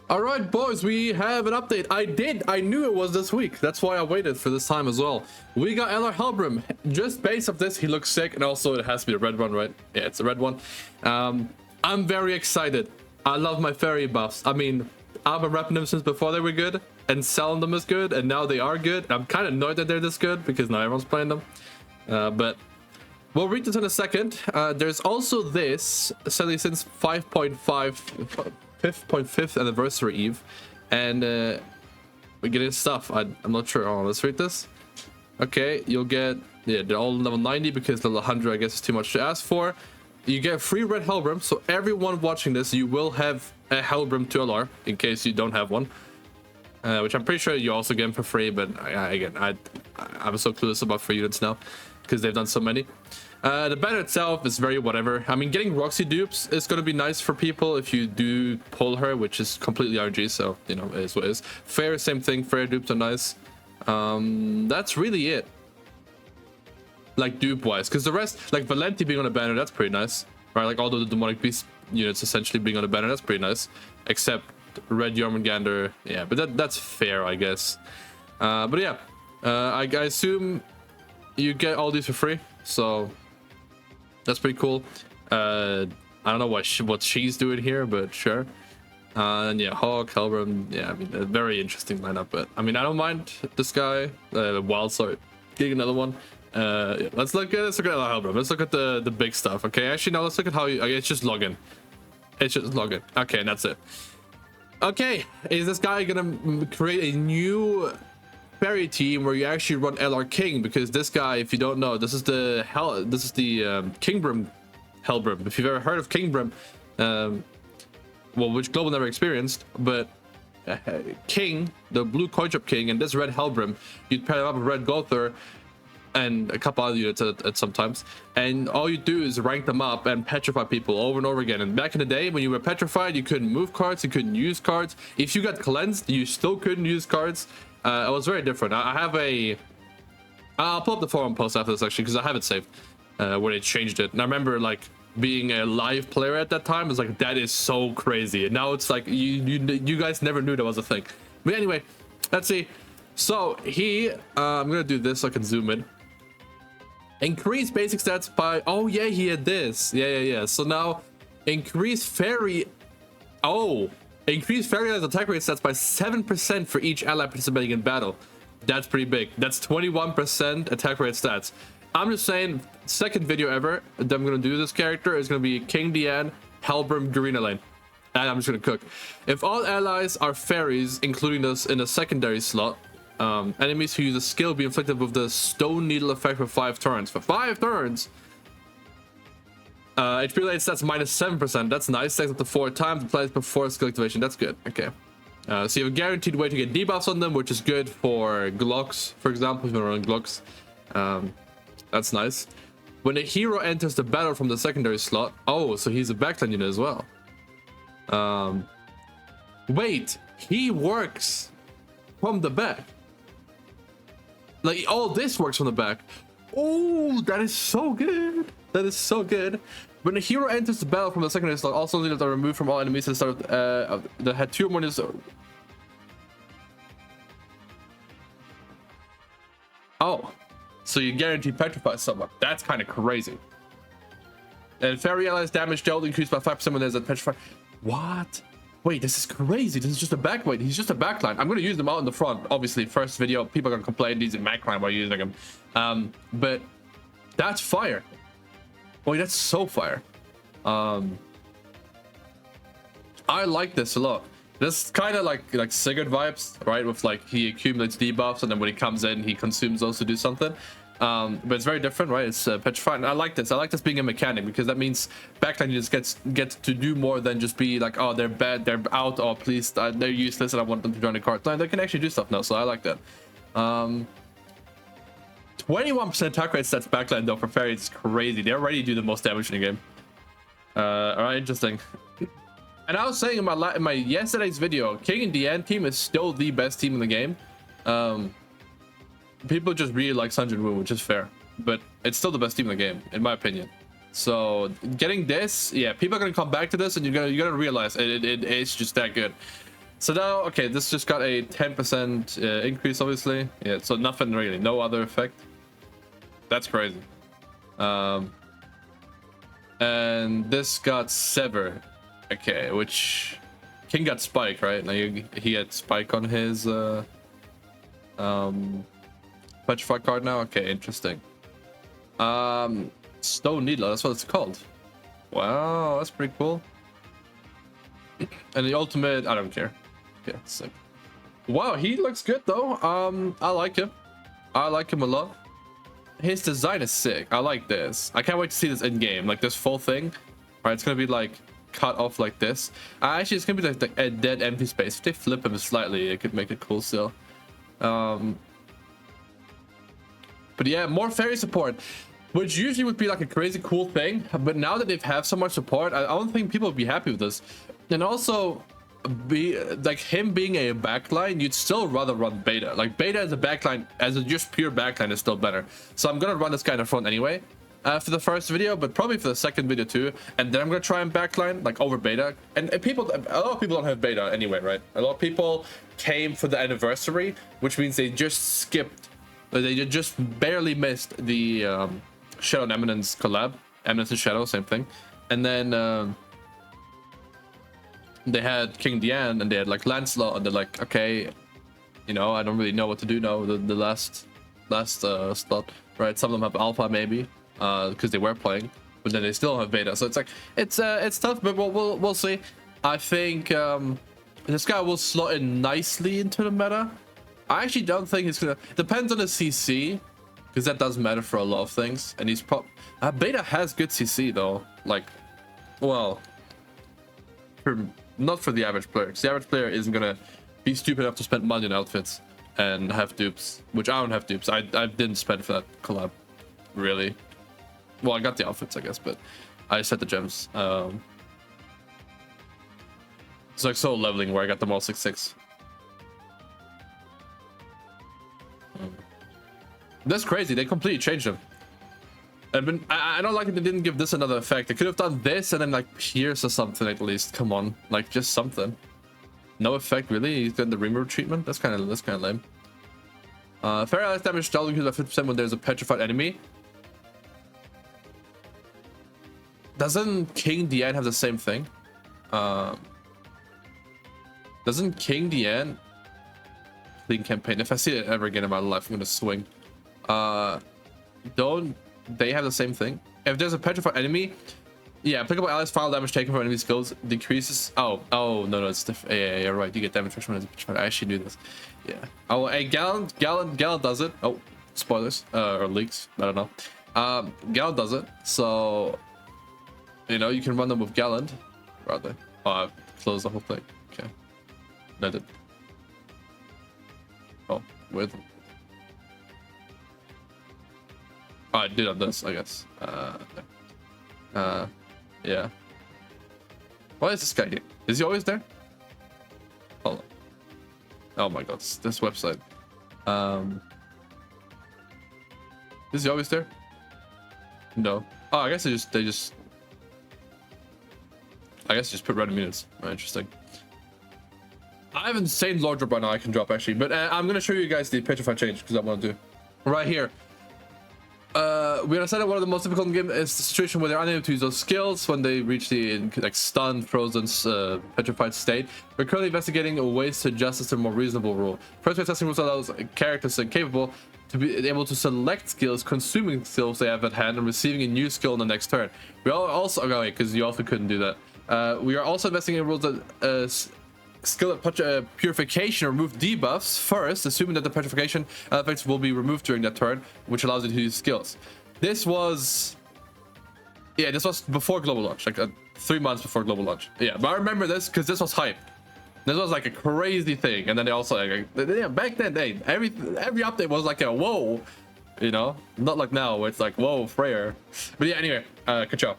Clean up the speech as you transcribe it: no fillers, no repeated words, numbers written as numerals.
All right, boys, we have an update. I knew it was this week. That's why I waited for this time as well. We got Helbram. Just based off this, he looks sick, and also it has to be a red one, right? Yeah, it's a red one. I'm very excited. I love my fairy buffs. I mean, I've been repping them since before they were good, and selling them as good, and now they are good. I'm kind of annoyed that they're this good because now everyone's playing them. But we'll read this in a second. There's also this, sadly, since 5.5th anniversary eve, and we're getting stuff. I'm not sure. Oh, let's read this. Okay, you'll get, yeah, they're all level 90 because level 100 I guess is too much to ask for. You get free red Helbram, so everyone watching this, you will have a Helbram 2LR in case you don't have one, which I'm pretty sure you also get for free. But I'm so clueless about free units now because they've done so many. The banner itself is very whatever. I mean, getting Roxy dupes is going to be nice for people if you do pull her, which is completely RG, so, you know, it is what it is. Fair, same thing. Fair dupes are nice. That's really it. Like, dupe-wise. Because the rest, like Valenti being on a banner, that's pretty nice. Right? Like, all the Demonic Beast units essentially being on a banner, that's pretty nice. Except Red Jormungandr, yeah. But that's fair, I guess. But yeah. I assume you get all these for free, so that's pretty cool. I don't know what she's doing here, but sure. And yeah, Hawk, Helbram, yeah, I mean, a very interesting lineup. But I mean, I don't mind this guy. Wild Sword, getting another one. Yeah, let's look at Helbram. Let's look at the big stuff. Okay, actually, now let's look at how you. It's just login. It's just login. Okay, and that's it. Okay, is this guy gonna create a new fairy team where you actually run LR King? Because this guy, if you don't know, this is the Kingbram Helbram. If you've ever heard of Kingbram, well, which Global never experienced, but King, the blue coin drop King, and this red Helbram, you'd pair them up with red Gother and a couple other units at sometimes, and all you do is rank them up and petrify people over and over again. And back in the day, when you were petrified, you couldn't move cards, you couldn't use cards. If you got cleansed, you still couldn't use cards. It was very different. I have I'll pull up the forum post after this actually, because I have it saved where they changed it. And I remember like being a live player at that time. It's like, that is so crazy. And now it's like you guys never knew that was a thing. But anyway, let's see. So I'm gonna do this so I can zoom in. Increase basic stats by, oh yeah, he had this. Yeah. So now increase fairy. Oh, increase fairy attack rate stats by 7% for each ally participating in battle. That's pretty big. That's 21% attack rate stats. I'm just saying, second video ever that I'm gonna do this character is gonna be King Diane, Helbram, Garena Lane. And I'm just gonna cook. If all allies are fairies, including those in the secondary slot, enemies who use a skill be inflicted with the Stone Needle effect for 5 turns. For 5 turns! HP related stats minus 7%. That's nice. Stacks up to 4 times. Applies before skill activation. That's good. Okay. So you have a guaranteed way to get debuffs on them, which is good for Glocks, for example, if you're running Glocks. That's nice. When a hero enters the battle from the secondary slot. Oh, so he's a backline unit as well. Wait, he works from the back. Like, all this works from the back. Oh, that is so good. That is so good. When a hero enters the battle from the secondary slot, also units are removed from all enemies at the start that had 2 or more units. Oh, so you guarantee petrify someone. That's kind of crazy. And fairy allies damage dealt increased by 5% when there's a petrify. What? Wait, this is crazy. This is just a backline. He's just a backline. I'm going to use them out in the front. Obviously, first video, people are going to complain these in backline while using them. But that's fire. Wait, that's so fire. I like this a lot. This is kind of like Sigurd vibes, right? With like, he accumulates debuffs, and then when he comes in, he consumes those to do something. But it's very different, right? It's petrified. I like this. I like this being a mechanic because that means backline units get to do more than just be like, oh, they're bad, they're out, or please, they're useless, and I want them to join the card. No, they can actually do stuff now, so I like that. 21% attack rate stats backline though for fairies is crazy. They already do the most damage in the game. All right, interesting. And I was saying in my yesterday's video, King and Diane team is still the best team in the game. People just really like Sun Jin Woo, which is fair, but it's still the best team in the game, in my opinion. So getting this, yeah, people are gonna come back to this, and you're gonna realize it's just that good. So now, okay, this just got a 10% increase, obviously. Yeah, so nothing really, no other effect. That's crazy. And this got Sever. Okay, which King got Spike, right? Now he had Spike on his Petrify card now. Okay, interesting. Stone Needler, that's what it's called. Wow, that's pretty cool. And the ultimate, I don't care. Yeah, sick. Wow, he looks good though. I like him. I like him a lot. His design is sick. I like this. I can't wait to see this in game. Like this full thing. Alright, it's gonna be like cut off like this. Actually, it's gonna be like a dead empty space. If they flip him slightly, it could make it cool still. But yeah, more fairy support, which usually would be like a crazy cool thing. But now that they've have so much support, I don't think people would be happy with this. And also, like him being a backline, you'd still rather run beta. Like beta as a backline, as a just pure backline, is still better. So I'm gonna run this guy in the front anyway for the first video, but probably for the second video too. And then I'm gonna try and backline like over beta. And people, a lot of people don't have beta anyway, right? A lot of people came for the anniversary, which means they just skipped. They just barely missed the Shadow and Eminence collab. Eminence and Shadow, same thing. And then they had King Diane and they had like Lancelot, and they're like, okay, you know, I don't really know what to do now. The last slot, right? Some of them have alpha maybe, because they were playing, but then they still have beta. So it's like it's tough, but we'll see. I think this guy will slot in nicely into the meta. I actually don't think it's gonna. Depends on the CC, because that does matter for a lot of things. And he's beta has good CC though. Like, well, not for the average player. Because the average player isn't gonna be stupid enough to spend money on outfits and have dupes, which I don't have dupes. I didn't spend for that collab, really. Well, I got the outfits, I guess, but I set the gems. It's like soul leveling where I got them all 6/6. That's crazy. They completely changed them. I don't like it. They didn't give this another effect. They could have done this and then like Pierce or something at least. Come on, like just something. No effect really. He's got the remove treatment. That's kind of lame. Fairy allies damage dealt by 50% when there's a petrified enemy. Doesn't King Diane have the same thing? Doesn't King Diane clean campaign? If I see it ever again in my life, I'm gonna swing. Don't they have the same thing? If there's a petrified enemy, yeah, applicable allies final damage taken from enemy skills decreases. Oh no, it's different. Yeah, you're right. You get damage from when it's petrified. I actually knew this. Yeah. Oh, a Galand does it. Oh, spoilers or leaks. I don't know. Galand does it. So you know you can run them with Galand. Rather. Oh, I closed the whole thing. Okay. No, I did. Oh, with. Oh, I did on this, I guess. Yeah. Why is this guy here? Is he always there? Hold on. Oh my god, this website. Is he always there? No. Oh, I guess they just put random units. Oh, interesting. I have insane lord drop right now I can drop actually, but I'm gonna show you guys the petrified change because I want to do right here. We understand that one of the most difficult in the game is the situation where they're unable to use those skills when they reach the like stunned, frozen, petrified state. We're currently investigating ways to adjust this to a more reasonable rule. First, we're testing rules that allows characters capable to be able to select skills, consuming skills they have at hand, and receiving a new skill in the next turn. We also because you also couldn't do that. We are also investigating rules that skill purification remove debuffs first, assuming that the petrification effects will be removed during that turn, which allows you to use skills. This was before global launch, like 3 months before global launch. Yeah, but I remember this because this was hype. This was like a crazy thing, and then they also back then every update was like a whoa, you know, not like now where it's like whoa Freyr. But yeah, anyway, good job.